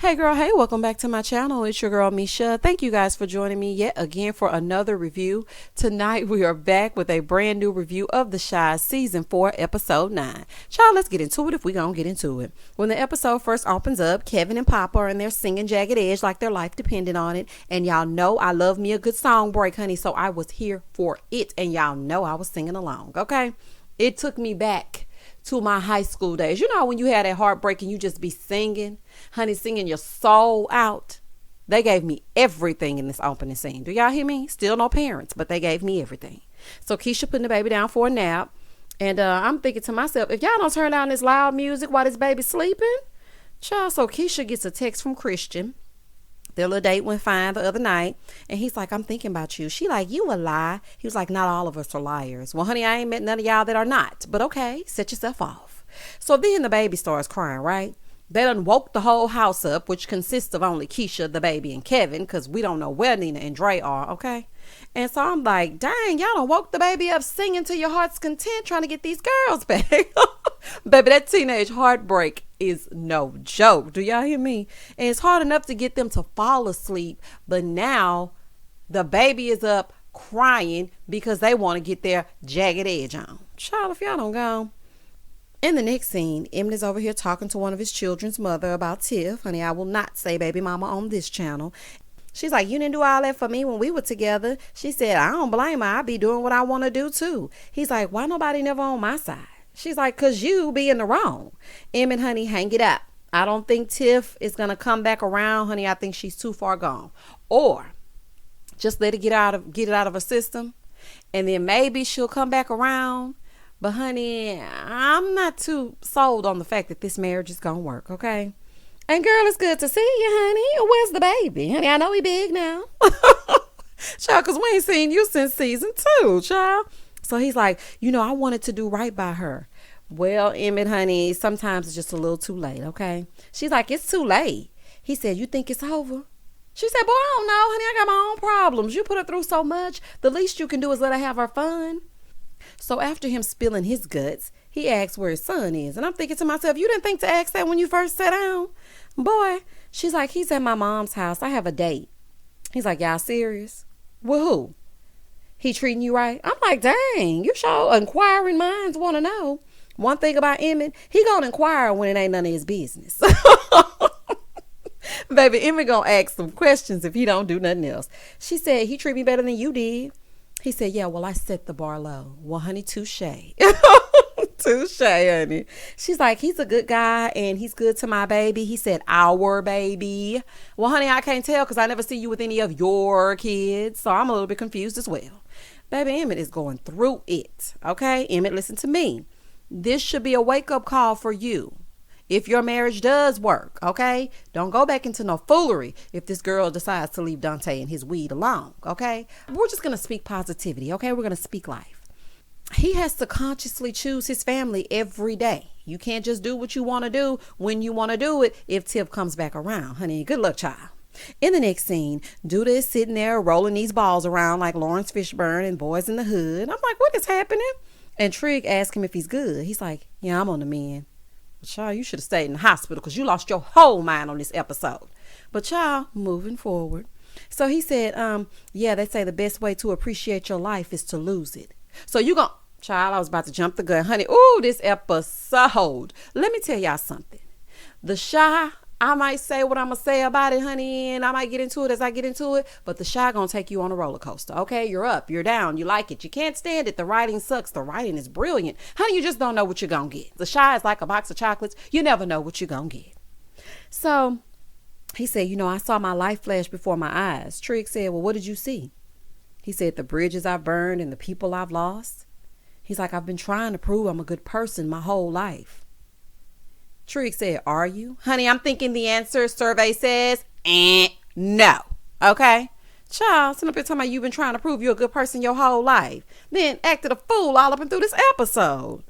Hey girl, hey, welcome back to my channel. It's your girl Misha. Thank you guys for joining me yet again for another review. Tonight we are back with a brand new review of The Chi season 4 episode 9. Child, let's get into it if we gonna get into it. When the episode first opens up, Kevin and Poppa are in there singing Jagged Edge like their life depended on it. And y'all know I love me a good song break, honey, so I was here for it. And y'all know I was singing along, okay? It took me back to my high school days. You know when you had that heartbreak and you just be singing, honey, singing your soul out. They gave me everything in this opening scene. Do y'all hear me? Still no parents, but they gave me everything. So Keisha putting the baby down for a nap. And I'm thinking to myself, if y'all don't turn down this loud music while this baby's sleeping, child. So Keisha gets a text from Christian. Their little date went fine the other night. And he's like, I'm thinking about you. She like, you a lie. He was like, not all of us are liars. Well, honey, I ain't met none of y'all that are not. But okay, set yourself off. So then the baby starts crying, right? They done woke the whole house up, which consists of only Keisha, the baby, and Kevin, because we don't know where Nina and Dre are, okay? And so I'm like, dang, y'all done woke the baby up singing to your heart's content, trying to get these girls back. Baby, that teenage heartbreak is no joke. Do y'all hear me? And it's hard enough to get them to fall asleep, but now the baby is up crying because they want to get their jagged edge on. Child, if y'all don't go. In the next scene, Emmett is over here talking to one of his children's mother about Tiff. Honey, I will not say baby mama on this channel. She's like, you didn't do all that for me when we were together. She said, I don't blame her. I be doing what I want to do too. He's like, why nobody never on my side? She's like, because you be in the wrong. Emmett, honey, hang it up. I don't think Tiff is going to come back around, honey. I think she's too far gone. Or just let it get it out of her system. And then maybe she'll come back around. But honey, I'm not too sold on the fact that this marriage is going to work, okay? And girl, it's good to see you, honey. Where's the baby? Honey, I know he big now. Child, because we ain't seen you since season 2, child. So he's like, I wanted to do right by her. Well, Emmett, honey, sometimes it's just a little too late, okay? She's like, it's too late. He said, you think it's over? She said, boy, I don't know, honey. I got my own problems. You put her through so much. The least you can do is let her have her fun. So after him spilling his guts, he asks where his son is. And I'm thinking to myself, you didn't think to ask that when you first sat down? Boy, she's like, he's at my mom's house. I have a date. He's like, y'all serious? With who? He treating you right? I'm like, dang, you sure inquiring minds want to know. One thing about Emmett, he gonna inquire when it ain't none of his business. Baby, Emmett gonna ask some questions if he don't do nothing else. She said, he treat me better than you did. He said, yeah, well, I set the bar low. Well, honey, touche. Touche, honey. She's like, he's a good guy and he's good to my baby. He said, our baby. Well, honey, I can't tell because I never see you with any of your kids. So I'm a little bit confused as well. Baby, Emmett is going through it. Okay, Emmett, listen to me. This should be a wake-up call for you. If your marriage does work, okay? Don't go back into no foolery if this girl decides to leave Dante and his weed alone, okay? We're just going to speak positivity, okay? We're going to speak life. He has to consciously choose his family every day. You can't just do what you want to do when you want to do it if Tiff comes back around, honey. Good luck, child. In the next scene, Douda is sitting there rolling these balls around like Lawrence Fishburne and Boys in the Hood. I'm like, what is happening? And Trigg asks him if he's good. He's like, yeah, I'm on the mend. Child, you should have stayed in the hospital because you lost your whole mind on this episode. But child, moving forward. So he said, yeah, they say the best way to appreciate your life is to lose it. So you gonna, child, I was about to jump the gun. Honey, ooh, this episode. Let me tell y'all something. The Chi, I might say what I'm going to say about it, honey, and I might get into it as I get into it, but the Chi going to take you on a roller coaster, okay? You're up, you're down, you like it, you can't stand it, the writing sucks, the writing is brilliant. Honey, you just don't know what you're going to get. The Chi is like a box of chocolates. You never know what you're going to get. So he said, I saw my life flash before my eyes. Trigg said, well, what did you see? He said, the bridges I've burned and the people I've lost. He's like, I've been trying to prove I'm a good person my whole life. Trigg said, are you? Honey, I'm thinking the answer survey says, no. Okay? Child, sitting up here talking about you've been trying to prove you're a good person your whole life. Then acted a fool all up and through this episode.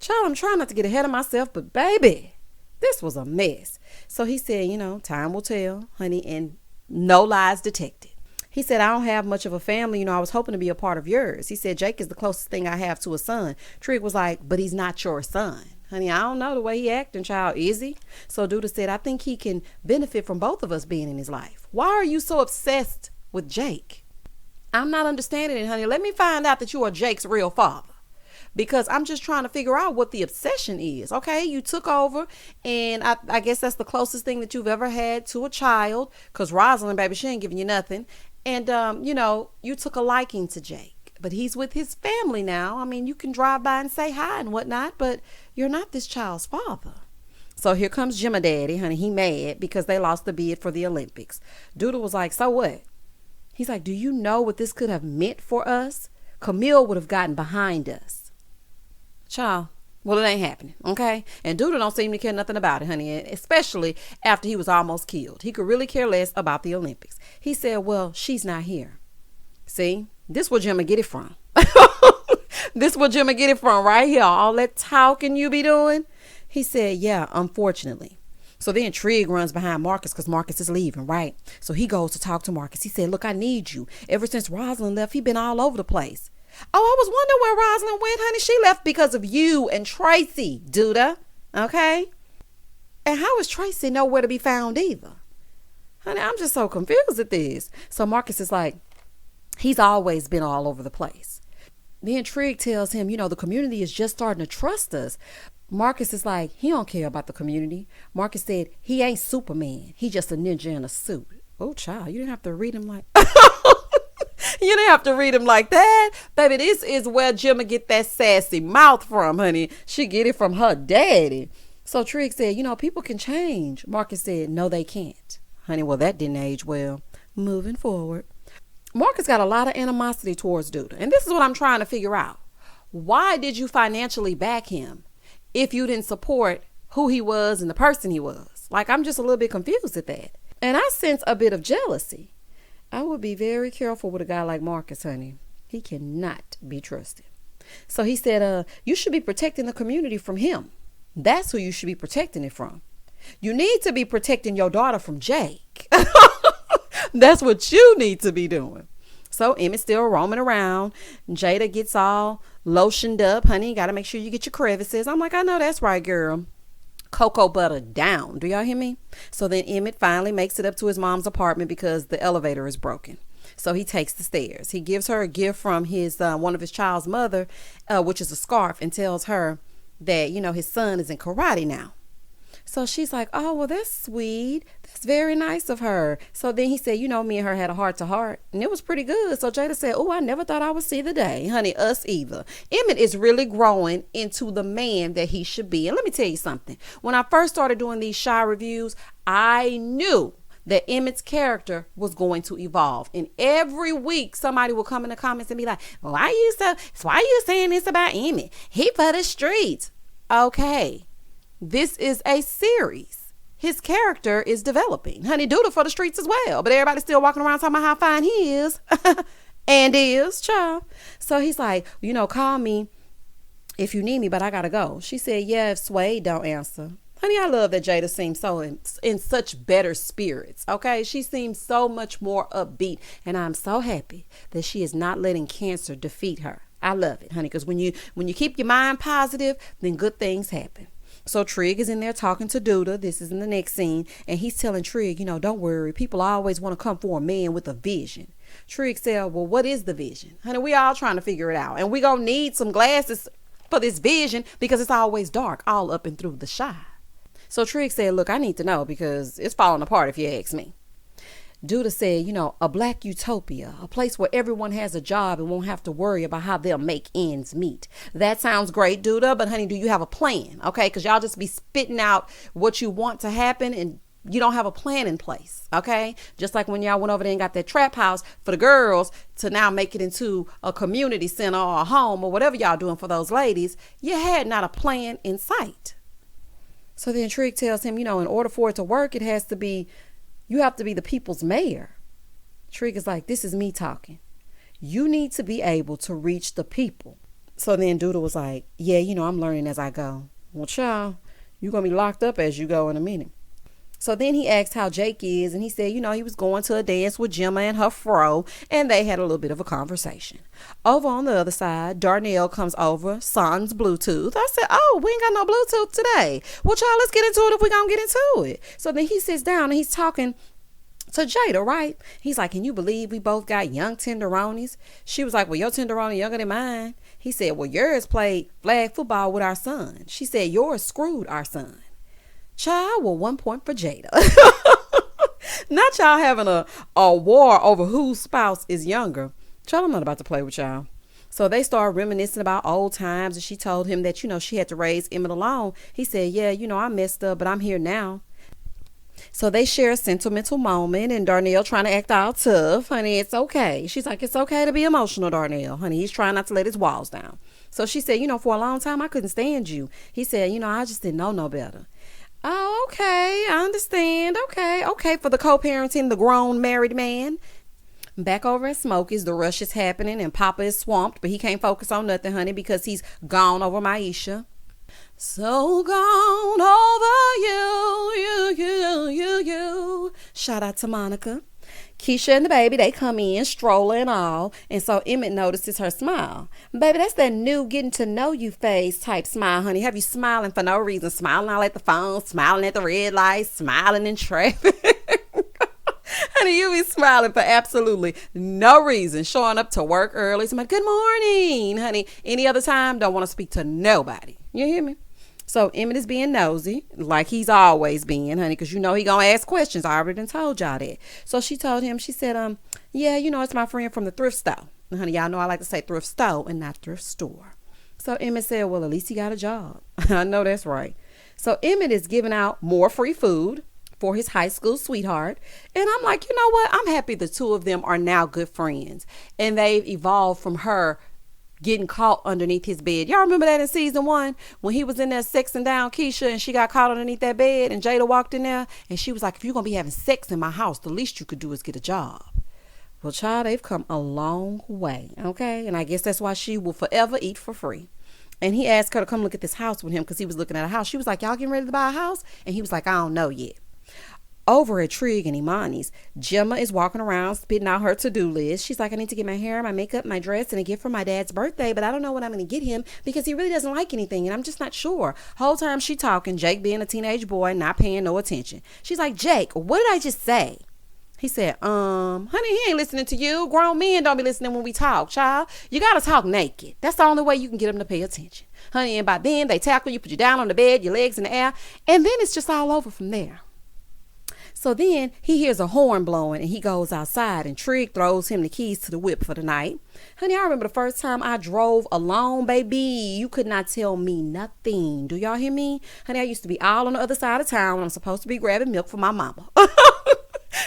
Child, I'm trying not to get ahead of myself, but baby, this was a mess. So he said, time will tell, honey, and no lies detected. He said, I don't have much of a family. I was hoping to be a part of yours. He said, Jake is the closest thing I have to a son. Trigg was like, but he's not your son. Honey, I don't know the way he acting, child. Is he? So Douda said, I think he can benefit from both of us being in his life. Why are you so obsessed with Jake? I'm not understanding it, honey. Let me find out that you are Jake's real father. Because I'm just trying to figure out what the obsession is. Okay, you took over, and I guess that's the closest thing that you've ever had to a child. Because Rosalind, baby, she ain't giving you nothing. And, you took a liking to Jake. But he's with his family now. I mean, you can drive by and say hi and whatnot, but you're not this child's father. So here comes Jemma Daddy, honey. He mad because they lost the bid for the Olympics. Douda was like, so what? He's like, do you know what this could have meant for us? Camille would have gotten behind us. Child, well, it ain't happening, okay? And Douda don't seem to care nothing about it, honey, especially after he was almost killed. He could really care less about the Olympics. He said, well, she's not here. See, this where Jemma get it from. This where Jemma get it from right here. All that talking you be doing. He said, yeah, unfortunately. So then Trigg runs behind Marcus because Marcus is leaving, right? So he goes to talk to Marcus. He said, look, I need you. Ever since Rosalind left, he been all over the place. Oh, I was wondering where Rosalind went, honey. She left because of you and Tracy, Douda. Okay? And how is Tracy nowhere to be found either? Honey, I'm just so confused at this. So Marcus is like, he's always been all over the place. Then Trigg tells him, the community is just starting to trust us. Marcus is like, he don't care about the community. Marcus said, he ain't Superman. He just a ninja in a suit. Oh, child, you didn't have to read him like... You didn't have to read him like that. Baby, this is where Jemma get that sassy mouth from, honey. She get it from her daddy. So Trigg said, people can change. Marcus said, no, they can't. Honey, well, that didn't age well. Moving forward. Marcus got a lot of animosity towards Douda. And this is what I'm trying to figure out. Why did you financially back him if you didn't support who he was and the person he was? Like, I'm just a little bit confused at that. And I sense a bit of jealousy. I would be very careful with a guy like Marcus, honey. He cannot be trusted. So he said, you should be protecting the community from him. That's who you should be protecting it from. You need to be protecting your daughter from Jake. That's what you need to be doing. So Emmett's still roaming around. Jada gets all lotioned up. Honey, you got to make sure you get your crevices. I'm like, I know that's right, girl. Cocoa butter down. Do y'all hear me? So then Emmett finally makes it up to his mom's apartment because the elevator is broken. So he takes the stairs. He gives her a gift from his one of his child's mother, which is a scarf, and tells her that, his son is in karate now. So she's like, oh, well, that's sweet. That's very nice of her. So then he said, me and her had a heart to heart, and it was pretty good. So Jada said, oh, I never thought I would see the day. Honey, us either. Emmett is really growing into the man that he should be. And let me tell you something. When I first started doing these shy reviews, I knew that Emmett's character was going to evolve. And every week somebody will come in the comments and be like, why you saying this about Emmett? He for the streets. Okay. This is a series. His character is developing. Honey, Douda for the streets as well. But everybody's still walking around talking about how fine he is. And is, child. So he's like, call me if you need me, but I gotta go. She said, yeah, if Swade don't answer. Honey, I love that Jada seems so in such better spirits. Okay, she seems so much more upbeat. And I'm so happy that she is not letting cancer defeat her. I love it, honey, because when you keep your mind positive, then good things happen. So Trigg is in there talking to Douda. This is in the next scene. And he's telling Trigg, don't worry. People always want to come for a man with a vision. Trigg said, well, what is the vision? Honey, we all trying to figure it out. And we going to need some glasses for this vision because it's always dark all up and through the shy. So Trigg said, look, I need to know because it's falling apart if you ask me. Douda said, a black utopia, a place where everyone has a job and won't have to worry about how they'll make ends meet. That sounds great, Douda, but honey, do you have a plan? Okay, because y'all just be spitting out what you want to happen and you don't have a plan in place. Okay, just like when y'all went over there and got that trap house for the girls to now make it into a community center or a home or whatever y'all doing for those ladies, you had not a plan in sight. So then Trigg tells him, in order for it to work, you have to be the people's mayor. Trigg is like, this is me talking. You need to be able to reach the people. So then Douda was like, yeah, I'm learning as I go. Well, child, you're going to be locked up as you go in a minute. So then he asked how Jake is, and he said, he was going to a dance with Jemma and her fro, and they had a little bit of a conversation. Over on the other side, Darnell comes over, sans Bluetooth. I said, oh, we ain't got no Bluetooth today. Well, y'all, let's get into it if we gonna get into it. So then he sits down and he's talking to Jada, right? He's like, can you believe we both got young tenderonis? She was like, well, your tenderoni younger than mine. He said, well, yours played flag football with our son. She said, yours screwed our son. Child, well, 1 point for Jada. Not y'all having a war over whose spouse is younger. Child, I'm not about to play with y'all. So they started reminiscing about old times, and she told him that, she had to raise Emmett alone. He said, yeah, I messed up, but I'm here now. So they share a sentimental moment, and Darnell trying to act all tough. Honey, it's okay. She's like, it's okay to be emotional, Darnell. Honey, he's trying not to let his walls down. So she said, for a long time, I couldn't stand you. He said, I just didn't know no better. Oh, okay. I understand. Okay. For the co-parenting, the grown married man. Back over at Smokey's, the rush is happening and Poppa is swamped, but he can't focus on nothing, honey, because he's gone over MEASHA. So gone over you. Shout out to Monica. Keisha and the baby, they come in, strolling and all, and so Emmett notices her smile. Baby, that's that new getting to know you face type smile, honey. Have you smiling for no reason, smiling all at the phone, smiling at the red lights, smiling in traffic. Honey, you be smiling for absolutely no reason, showing up to work early. Somebody, good morning, honey. Any other time, don't want to speak to nobody. You hear me? So Emmett is being nosy, like he's always been, honey, because he gonna ask questions. I already done told y'all that. So she told him, she said, yeah, it's my friend from the thrift store. And honey, y'all know I like to say thrift store and not thrift store. So Emmett said, well, at least he got a job. I know that's right. So Emmett is giving out more free food for his high school sweetheart. And I'm like, you know what? I'm happy the two of them are now good friends. And they've evolved from her getting caught underneath his bed. Y'all remember that in season 1 when he was in there sexing down Keisha and she got caught underneath that bed and Jada walked in there and she was like, if you're going to be having sex in my house, the least you could do is get a job. Well, child, they've come a long way, okay? And I guess that's why she will forever eat for free. And he asked her to come look at this house with him because he was looking at a house. She was like, y'all getting ready to buy a house? And he was like, I don't know yet. Over at Trigg and Imani's, Jemma is walking around spitting out her to-do list. She's like, I need to get my hair, my makeup, my dress, and a gift for my dad's birthday, but I don't know what I'm going to get him because he really doesn't like anything, and I'm just not sure. Whole time she talking, Jake being a teenage boy, not paying no attention. She's like, Jake, what did I just say? He said, honey, he ain't listening to you. Grown men don't be listening when we talk, child. You got to talk naked. That's the only way you can get them to pay attention. Honey, and by then, they tackle you, put you down on the bed, your legs in the air, and then it's just all over from there. So then he hears a horn blowing and he goes outside and Trigg throws him the keys to the whip for the night. Honey, I remember the first time I drove alone, baby. You could not tell me nothing. Do y'all hear me? Honey, I used to be all on the other side of town when I'm supposed to be grabbing milk for my mama.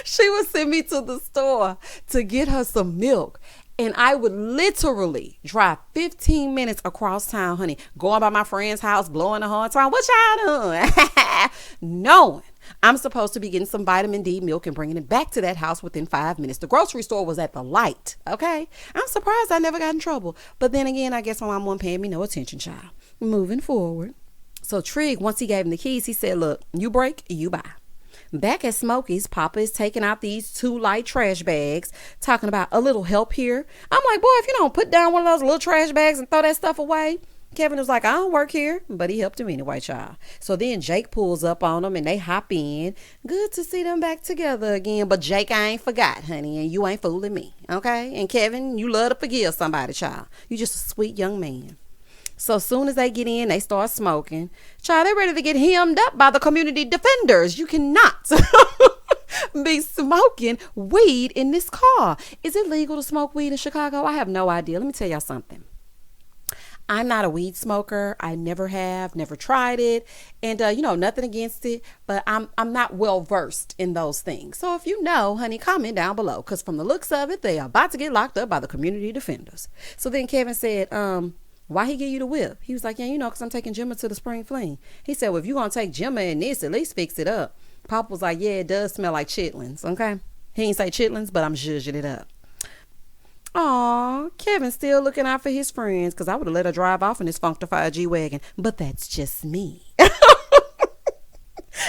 She would send me to the store to get her some milk. And I would literally drive 15 minutes across town, honey, going by my friend's house, blowing the horn, talking, what y'all doing? Knowing I'm supposed to be getting some vitamin D milk and bringing it back to that house within 5 minutes. The grocery store was at the light, okay? I'm surprised I never got in trouble. But then again, I guess my mom wasn't paying me no attention, child. Moving forward. So Trigg, once he gave him the keys, he said, look, you break, you buy. Back at Smokey's, Poppa is taking out these 2 light trash bags, talking about a little help here. I'm like, boy, if you don't put down one of those little trash bags and throw that stuff away. Kevin was like, I don't work here, but he helped him anyway, child. So then Jake pulls up on them and they hop in. Good to see them back together again. But Jake, I ain't forgot, honey, and you ain't fooling me, okay? And Kevin, you love to forgive somebody, child. You just a sweet young man. So as soon as they get in, they start smoking. Child, they're ready to get hemmed up by the community defenders. You cannot be smoking weed in this car. Is it legal to smoke weed in Chicago? I have no idea. Let me tell y'all something. I'm not a weed smoker. I never have, never tried it. And, nothing against it, but I'm not well versed in those things. So if you know, honey, comment down below. Because from the looks of it, they are about to get locked up by the community defenders. So then Kevin said, why he give you the whip? He was like, yeah, because I'm taking Jemma to the spring fling. He said, well, if you're going to take Jemma in this, at least fix it up. Pop was like, yeah, it does smell like chitlins, okay? He didn't say chitlins, but I'm zhuzhing it up. Aw, Kevin's still looking out for his friends because I would have let her drive off in this funkified G-Wagon. But that's just me.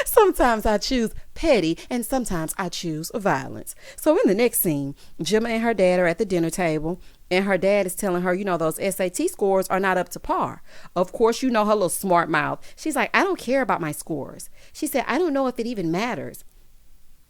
Sometimes I choose petty and sometimes I choose violence. So in the next scene, Jemma and her dad are at the dinner table and her dad is telling her, those SAT scores are not up to par. Of course, her little smart mouth. She's like, I don't care about my scores. She said, I don't know if it even matters.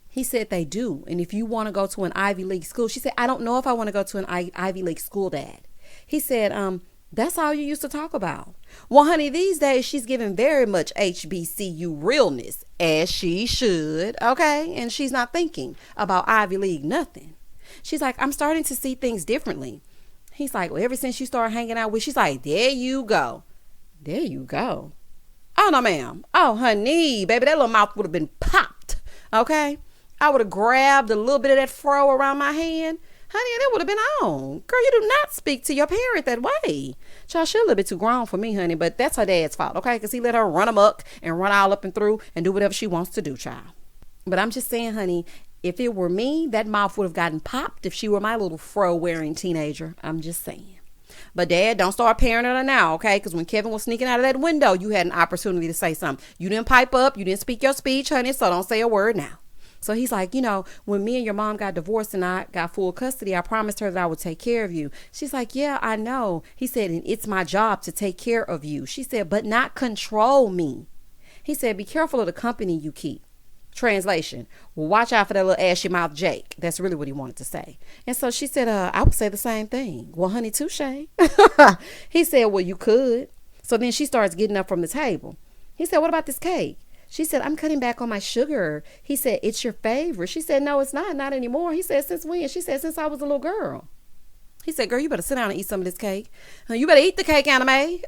He said they do. And if you want to go to an Ivy League school, she said, I don't know if I want to go to an Ivy League school, Dad. He said, that's all you used to talk about. Well, honey, these days she's giving very much HBCU realness, as she should, okay? And she's not thinking about Ivy League nothing. She's like, I'm starting to see things differently. He's like, well, ever since you started hanging out with, she's like, there you go. There you go. Oh, no, ma'am. Oh, honey, baby, that little mouth would have been popped, okay? I would have grabbed a little bit of that fro around my hand. Honey, and it would have been on. Girl, you do not speak to your parent that way. Child, she's a little bit too grown for me, honey, but that's her dad's fault, okay? Because he let her run amok and run all up and through and do whatever she wants to do, child. But I'm just saying, honey, if it were me, that mouth would have gotten popped if she were my little fro-wearing teenager. I'm just saying. But Dad, don't start parenting her now, okay? Because when Kevin was sneaking out of that window, you had an opportunity to say something. You didn't pipe up. You didn't speak your speech, honey, so don't say a word now. So he's like, when me and your mom got divorced and I got full custody, I promised her that I would take care of you. She's like, yeah, I know. He said, and it's my job to take care of you. She said, but not control me. He said, be careful of the company you keep. Translation, well, watch out for that little ashy mouth Jake. That's really what he wanted to say. And so she said, I would say the same thing. Well, honey, touche. He said, well, you could. So then she starts getting up from the table. He said, what about this cake? She said, I'm cutting back on my sugar. He said, it's your favorite. She said, no, it's not anymore. He said, since when? She said, since I was a little girl. He said, girl, you better sit down and eat some of this cake. You better eat the cake, Anime.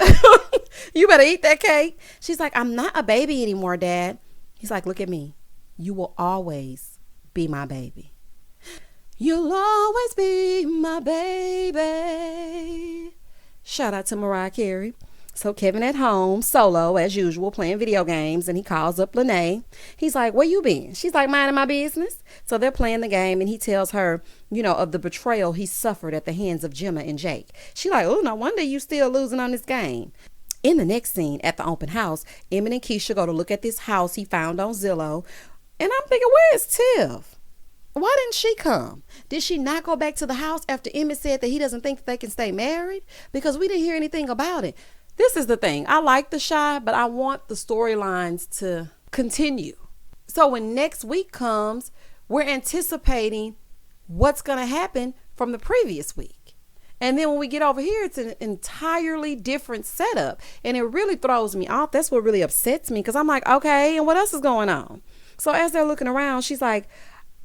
You better eat that cake. She's like, I'm not a baby anymore, Dad. He's like, look at me. You will always be my baby. You'll always be my baby. Shout out to Mariah Carey. So Kevin at home, solo, as usual, playing video games, and he calls up Lene. He's like, where you been? She's like, minding my business. So they're playing the game, and he tells her, of the betrayal he suffered at the hands of Jemma and Jake. She's like, oh, no wonder you still losing on this game. In the next scene, at the open house, Emmett and Keisha go to look at this house he found on Zillow, and I'm thinking, where's Tiff? Why didn't she come? Did she not go back to the house after Emmett said that he doesn't think that they can stay married? Because we didn't hear anything about it. This is the thing. I like the Shy, but I want the storylines to continue. So when next week comes, we're anticipating what's going to happen from the previous week. And then when we get over here, it's an entirely different setup. And it really throws me off. That's what really upsets me, because I'm like, okay, and what else is going on? So as they're looking around, she's like,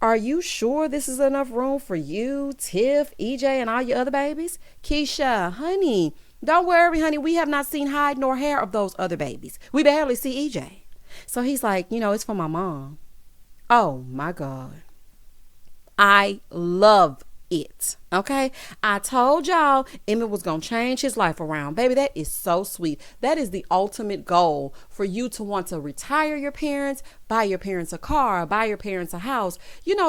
are you sure this is enough room for you, Tiff, EJ, and all your other babies? Keisha, honey, don't worry, honey. We have not seen hide nor hair of those other babies. We barely see EJ. So he's like, it's for my mom. Oh, my God. I love it. Okay. I told y'all Emmett was going to change his life around. Baby, that is so sweet. That is the ultimate goal, for you to want to retire your parents, buy your parents a car, buy your parents a house,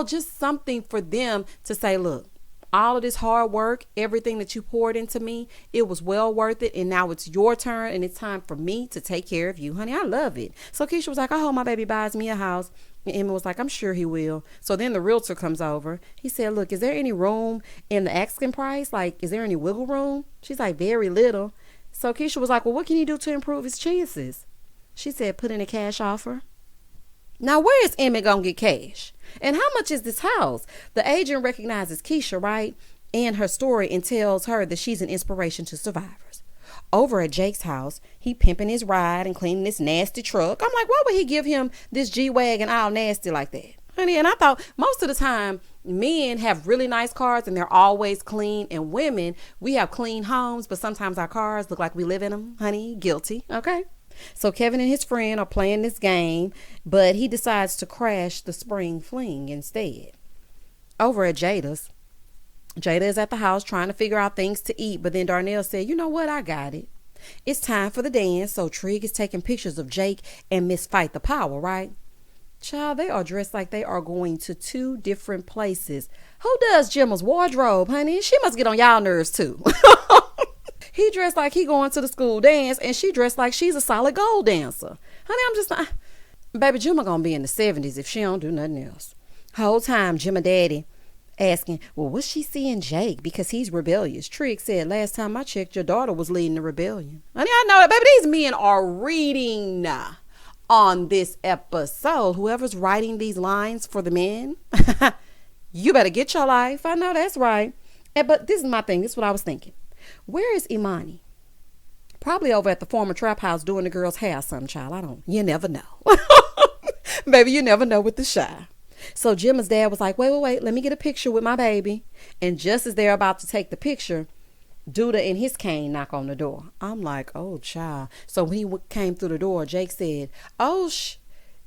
just something for them to say, look, all of this hard work, everything that you poured into me, it was well worth it. And now it's your turn, and it's time for me to take care of you. Honey, I love it. So Keisha was like, I hope my baby buys me a house. And Emmett was like, I'm sure he will. So then the realtor comes over. He said, look, is there any room in the asking price? Like, is there any wiggle room? She's like, very little. So Keisha was like, well, what can he do to improve his chances? She said, put in a cash offer. Now, where is Emmett going to get cash? And how much is this house? The agent recognizes Keisha, right? And her story, and tells her that she's an inspiration to survivors. Over at Jake's house, he pimping his ride and cleaning this nasty truck. I'm like, why would he give him this G-Wagon all nasty like that? Honey, and I thought most of the time men have really nice cars and they're always clean, and women, we have clean homes, but sometimes our cars look like we live in them. Honey, guilty. Okay. So Kevin and his friend are playing this game, but he decides to crash the spring fling instead. Over at Jada is at the house trying to figure out things to eat, but then Darnell said, you know what? I got it. It's time for the dance. So Trigg is taking pictures of Jake and Miss Fight the Power, right? Child, they are dressed like they are going to two different places. Who does Jemma's wardrobe, honey? She must get on y'all nerves too. He dressed like he going to the school dance, and she dressed like she's a solid gold dancer. Honey, I'm just not. Baby, Jemma gonna be in the 70s if she don't do nothing else. Whole time, Jemma daddy asking, well, what's she seeing Jake? Because he's rebellious. Trigg said, last time I checked, your daughter was leading the rebellion. Honey, I know that, baby. These men are reading on this episode. Whoever's writing these lines for the men, you better get your life. I know that's right. But this is my thing. This is what I was thinking. Where is Imani? Probably over at the former trap house doing the girl's hair or something, child. You never know. Baby, you never know with the shy. So Jemma's dad was like, wait, let me get a picture with my baby. And just as they're about to take the picture, Douda and his cane knock on the door. I'm like, oh, child. So when he came through the door, Jake said, oh,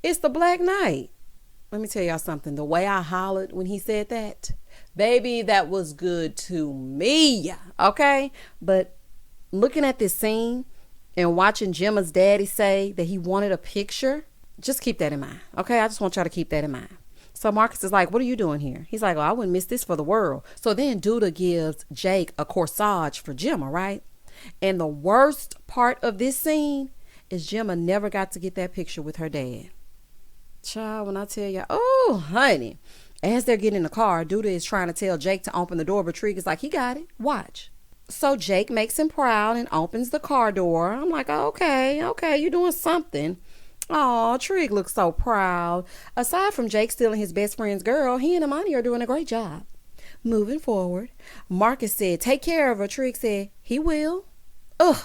it's the Black Knight. Let me tell y'all something. The way I hollered when he said that, baby, that was good to me. Okay? But looking at this scene and watching Jemma's daddy say that he wanted a picture, just keep that in mind. Okay? I just want y'all to keep that in mind. So Marcus is like, what are you doing here? He's like, oh, I wouldn't miss this for the world. So then Douda gives Jake a corsage for Jemma, right? And the worst part of this scene is Jemma never got to get that picture with her dad. Child, when I tell you, oh, honey. As they're getting in the car, Douda is trying to tell Jake to open the door, but Trigg is like, he got it. Watch. So Jake makes him proud and opens the car door. I'm like, okay, you're doing something. Oh, Trigg looks so proud. Aside from Jake stealing his best friend's girl, he and Imani are doing a great job. Moving forward, Marcus said, take care of her. Trigg said, he will. Ugh.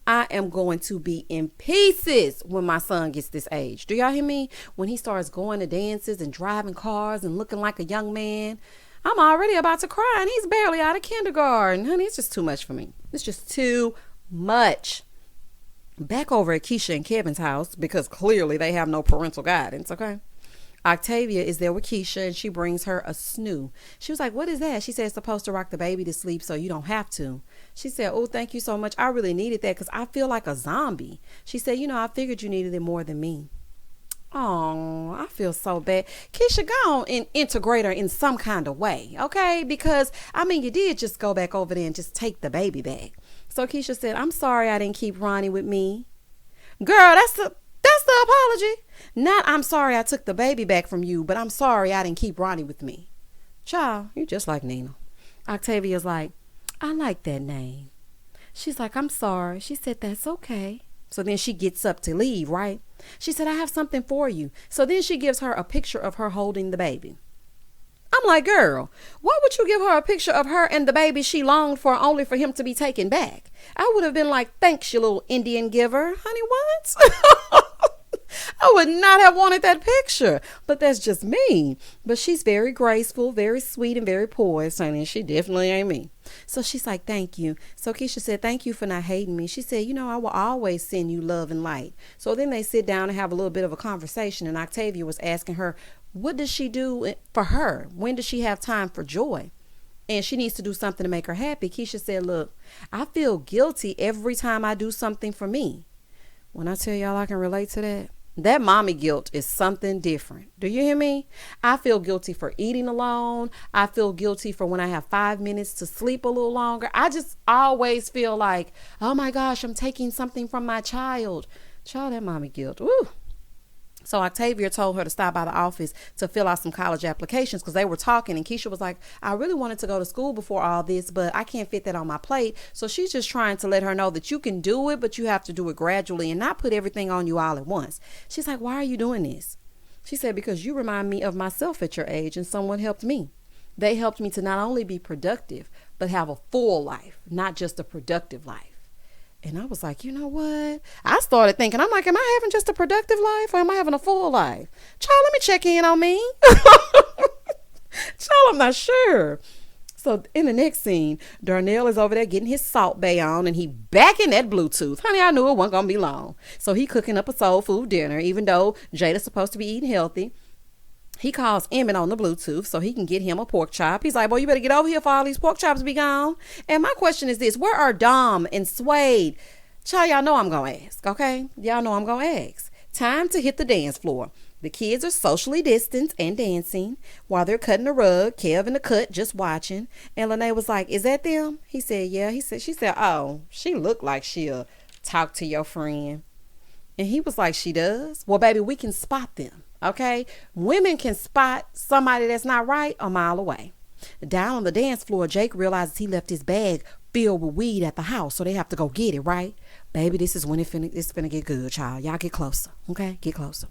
I am going to be in pieces when my son gets this age. Do y'all hear me? When he starts going to dances and driving cars and looking like a young man, I'm already about to cry and he's barely out of kindergarten. Honey, it's just too much for me. It's just too much. Back over at Keisha and Kevin's house, because clearly they have no parental guidance, okay? Octavia is there with Keisha and she brings her a snoo. She was like, what is that? She said, it's supposed to rock the baby to sleep so you don't have to. She said, oh, thank you so much. I really needed that because I feel like a zombie. She said, I figured you needed it more than me. Oh, I feel so bad. Keisha, go on and integrate her in some kind of way, okay? Because, you did just go back over there and just take the baby back. So Keisha said, I'm sorry I didn't keep Ronnie with me. Girl, that's the apology. Not I'm sorry I took the baby back from you, but I'm sorry I didn't keep Ronnie with me. Child, you just like Nina. Octavia's like, I like that name. She's like, I'm sorry. She said, that's okay. So then she gets up to leave, right? She said, I have something for you. So then she gives her a picture of her holding the baby. I'm like, girl, why would you give her a picture of her and the baby she longed for only for him to be taken back? I would have been like, thanks, you little Indian giver. Honey, what? I would not have wanted that picture, but that's just me. But she's very graceful, very sweet, and very poised, honey. She definitely ain't me. So she's like, thank you. So Keisha said, thank you for not hating me. She said, I will always send you love and light. So then they sit down and have a little bit of a conversation, and Octavia was asking her, what does she do for her? When does she have time for joy? And she needs to do something to make her happy. Keisha said, look, I feel guilty every time I do something for me. When I tell y'all I can relate to that, that mommy guilt is something different. Do you hear me? I feel guilty for eating alone. I feel guilty for when I have 5 minutes to sleep a little longer. I just always feel like, oh my gosh, I'm taking something from my child. Child, that mommy guilt. Woo. So Octavia told her to stop by the office to fill out some college applications because they were talking, and Keisha was like, I really wanted to go to school before all this, but I can't fit that on my plate. So she's just trying to let her know that you can do it, but you have to do it gradually and not put everything on you all at once. She's like, why are you doing this? She said, because you remind me of myself at your age, and someone helped me. They helped me to not only be productive, but have a full life, not just a productive life. And I was like, you know what? I started thinking, I'm like, am I having just a productive life or am I having a full life? Child, let me check in on me. Child, I'm not sure. So in the next scene, Darnell is over there getting his Salt Bay on and he back in that Bluetooth. Honey, I knew it wasn't going to be long. So he cooking up a soul food dinner, even though Jada's supposed to be eating healthy. He calls Emmett on the Bluetooth so he can get him a pork chop. He's like, boy, you better get over here for all these pork chops be gone. And my question is this, where are Dom and Suede? Child, y'all know I'm going to ask, okay? Y'all know I'm going to ask. Time to hit the dance floor. The kids are socially distanced and dancing while they're cutting the rug. Kev in the cut just watching. And Lene was like, is that them? He said, yeah. She said, oh, she looked like she'll talk to your friend. And he was like, she does? Well, baby, we can spot them. Okay. Women can spot somebody that's not right a mile away. Down on the dance floor, Jake realizes he left his bag filled with weed at the house, so they have to go get it, right? Baby, this is when it's finna get good, child. Y'all get closer, okay? Get closer.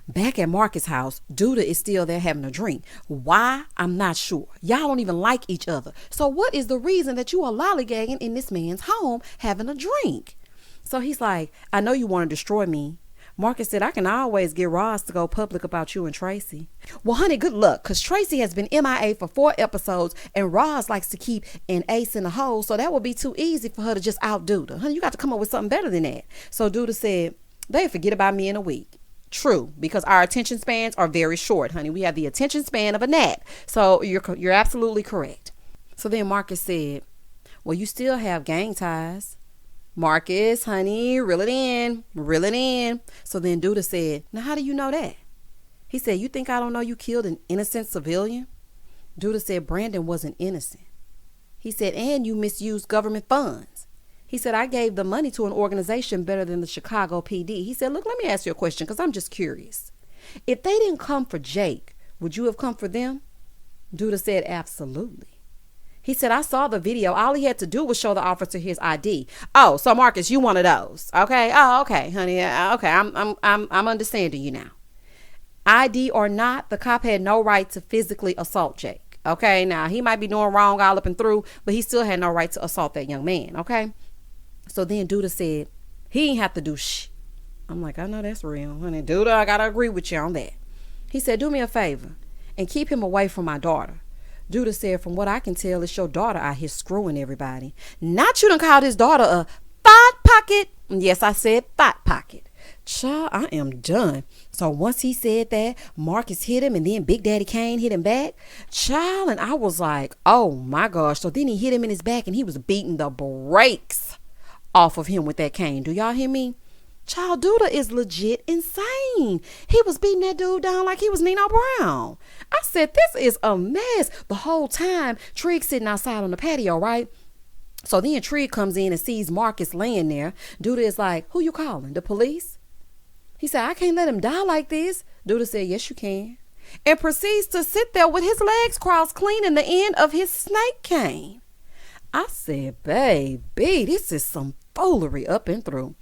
Back at Marcus' house, Douda is still there having a drink. Why? I'm not sure. Y'all don't even like each other. So what is the reason that you are lollygagging in this man's home having a drink? So he's like, I know you want to destroy me. Marcus said, I can always get Roz to go public about you and Tracy. Well, honey, good luck, because Tracy has been MIA for 4 episodes, and Roz likes to keep an ace in the hole, so that would be too easy for her to just out Douda. Honey, you got to come up with something better than that. So Douda said, they forget about me in a week. True, because our attention spans are very short, honey. We have the attention span of a gnat. So you're absolutely correct. So then Marcus said, well, you still have gang ties. Marcus, honey, reel it in, reel it in. So then Douda said, now how do you know that? He said, you think I don't know you killed an innocent civilian? Douda said, Brandon wasn't innocent. He said, and you misused government funds. He said, I gave the money to an organization better than the Chicago PD. He said, look, let me ask you a question, because I'm just curious. If they didn't come for Jake, would you have come for them? Douda said, absolutely. He said, I saw the video. All he had to do was show the officer his ID. Oh, so Marcus, you one of those. Okay. Oh, okay, honey. Okay. I'm understanding you now. ID or not, the cop had no right to physically assault Jake. Okay. Now he might be doing wrong all up and through, but he still had no right to assault that young man. Okay. So then Douda said, he ain't have to do shh. I'm like, I know that's real, honey. Douda, I gotta agree with you on that. He said, do me a favor and keep him away from my daughter. Douda said, from what I can tell, it's your daughter out here screwing everybody. Not you done called his daughter a thought pocket. Yes, I said thought pocket. Child, I am done. So once he said that, Marcus hit him, and then Big Daddy Kane hit him back. Child, and I was like, oh my gosh. So then he hit him in his back, and he was beating the brakes off of him with that cane. Do y'all hear me? Child, Douda is legit insane. He was beating that dude down like he was Nino Brown. I said, this is a mess. The whole time, Trigg sitting outside on the patio, right? So then Trigg comes in and sees Marcus laying there. Douda is like, who you calling? The police? He said, I can't let him die like this. Douda said, yes, you can. And proceeds to sit there with his legs crossed, cleaning the end of his snake cane. I said, baby, this is some foolery up and through.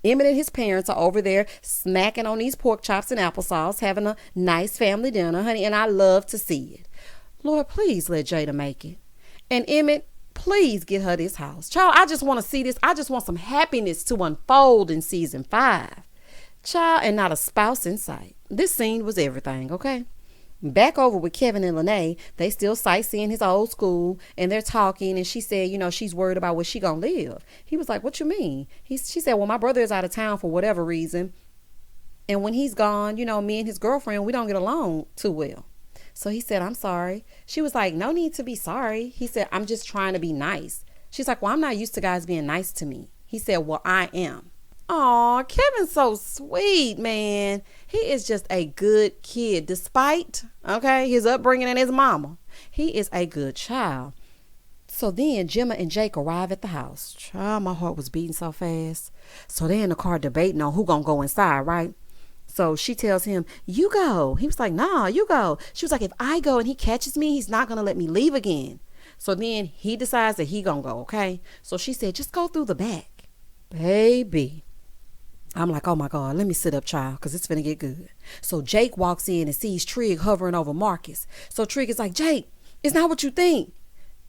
Emmett and his parents are over there smacking on these pork chops and applesauce, having a nice family dinner, honey, and I love to see it. Lord, please let Jada make it. And Emmett, please get her this house. Child, I just want to see this. I just want some happiness to unfold in season 5. Child, and not a spouse in sight. This scene was everything, okay? Back over with Kevin and Lene, they still sightseeing his old school, and they're talking, and she said, you know, she's worried about where she gonna live. He was like, what you mean? She said, well, my brother is out of town for whatever reason, and when he's gone, you know, me and his girlfriend, we don't get along too well. So he said, I'm sorry. She was like, no need to be sorry. He said, I'm just trying to be nice. She's like, well, I'm not used to guys being nice to me. He said, well, I am. Aw, Kevin's so sweet, man. He is just a good kid, despite, okay, his upbringing and his mama. He is a good child. So then Jemma and Jake arrive at the house. Child, my heart was beating so fast. So they're in the car debating on who gonna go inside, right? So she tells him, you go. He was like, nah, you go. She was like, if I go and he catches me, he's not gonna let me leave again. So then he decides that he gonna go, okay? So she said, just go through the back. Baby. I'm like, oh my God, let me sit up, child, because it's finna get good. So Jake walks in and sees Trigg hovering over Marcus. So Trigg is like, Jake, it's not what you think.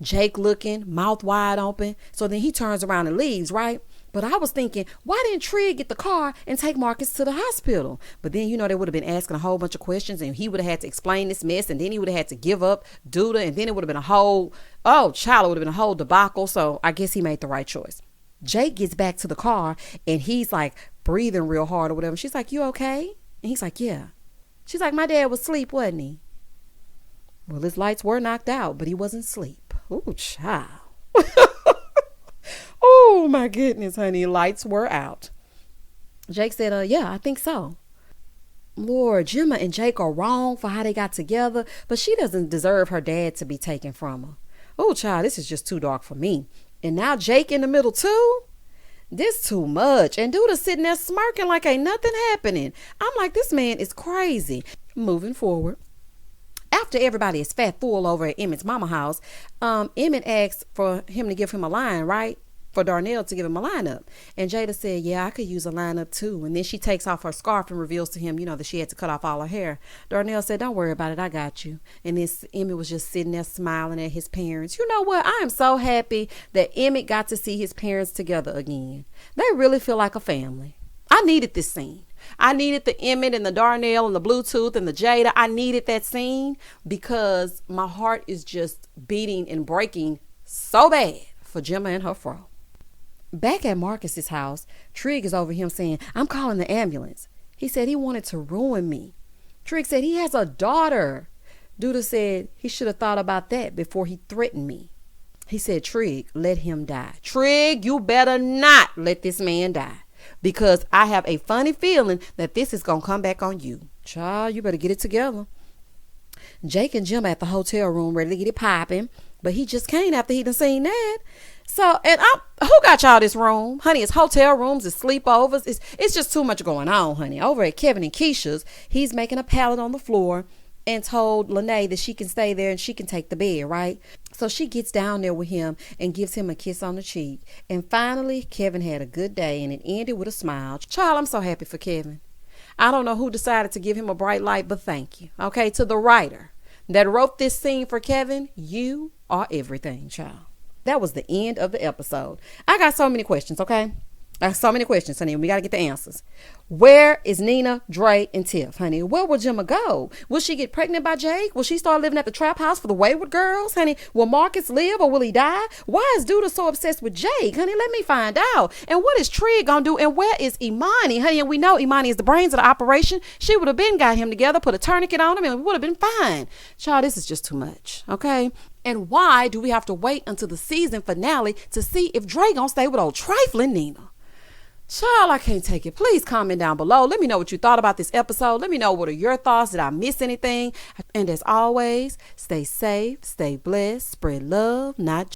Jake looking, mouth wide open. So then he turns around and leaves, right? But I was thinking, why didn't Trigg get the car and take Marcus to the hospital? But then, you know, they would have been asking a whole bunch of questions, and he would have had to explain this mess, and then he would have had to give up Douda, and then it would have been it would have been a whole debacle. So I guess he made the right choice. Jake gets back to the car, and he's like breathing real hard or whatever. She's like, you okay? And he's like, yeah. She's like, my dad was asleep, wasn't he? Well, his lights were knocked out, but he wasn't asleep. Ooh, child. Oh, my goodness, honey. Lights were out. Jake said, yeah, I think so. Lord, Jemma and Jake are wrong for how they got together, but she doesn't deserve her dad to be taken from her. Oh, child, this is just too dark for me. And now Jake in the middle, too? This too much. And Douda sitting there smirking like ain't nothing happening. I'm like, this man is crazy. Moving forward. After everybody is fat full over at Emmett's mama house, Emmett asked for him to give him a line, right? For Darnell to give him a lineup. And Jada said, yeah, I could use a lineup too. And then she takes off her scarf and reveals to him, that she had to cut off all her hair. Darnell said, don't worry about it. I got you. And then Emmett was just sitting there smiling at his parents. You know what? I am so happy that Emmett got to see his parents together again. They really feel like a family. I needed this scene. I needed the Emmett and the Darnell and the Bluetooth and the Jada. I needed that scene because my heart is just beating and breaking so bad for Jemma and her fro. Back at Marcus's house, Trigg is over him saying, I'm calling the ambulance. He said he wanted to ruin me. Trigg said he has a daughter. Douda said he should have thought about that before he threatened me. He said, Trigg, let him die. Trigg, you better not let this man die. Because I have a funny feeling that this is going to come back on you. Child, you better get it together. Jake and Jemma at the hotel room ready to get it popping. But he just came after he done seen that. So, and who got y'all this room? Honey, it's hotel rooms, it's sleepovers. It's just too much going on, honey. Over at Kevin and Keisha's, he's making a pallet on the floor and told Lene that she can stay there and she can take the bed, right? So she gets down there with him and gives him a kiss on the cheek. And finally, Kevin had a good day and it ended with a smile. Child, I'm so happy for Kevin. I don't know who decided to give him a bright light, but thank you. Okay, to the writer that wrote this scene for Kevin, you are everything, child. That was the end of the episode. I got so many questions, okay? I have so many questions, honey. We got to get the answers. Where is Nina, Dre, and Tiff, honey? Where will Jemma go? Will she get pregnant by Jake? Will she start living at the trap house for the wayward girls, honey? Will Marcus live or will he die? Why is Douda so obsessed with Jake, honey? Let me find out. And what is Trigg gonna do? And where is Imani, honey? And we know Imani is the brains of the operation. She would have been got him together, put a tourniquet on him, and we would have been fine. Child, this is just too much, okay? And why do we have to wait until the season finale to see if Dre gonna stay with old trifling Nina? Child, I can't take it. Please comment down below. Let me know what you thought about this episode. Let me know what are your thoughts. Did I miss anything? And as always, stay safe, stay blessed, spread love, not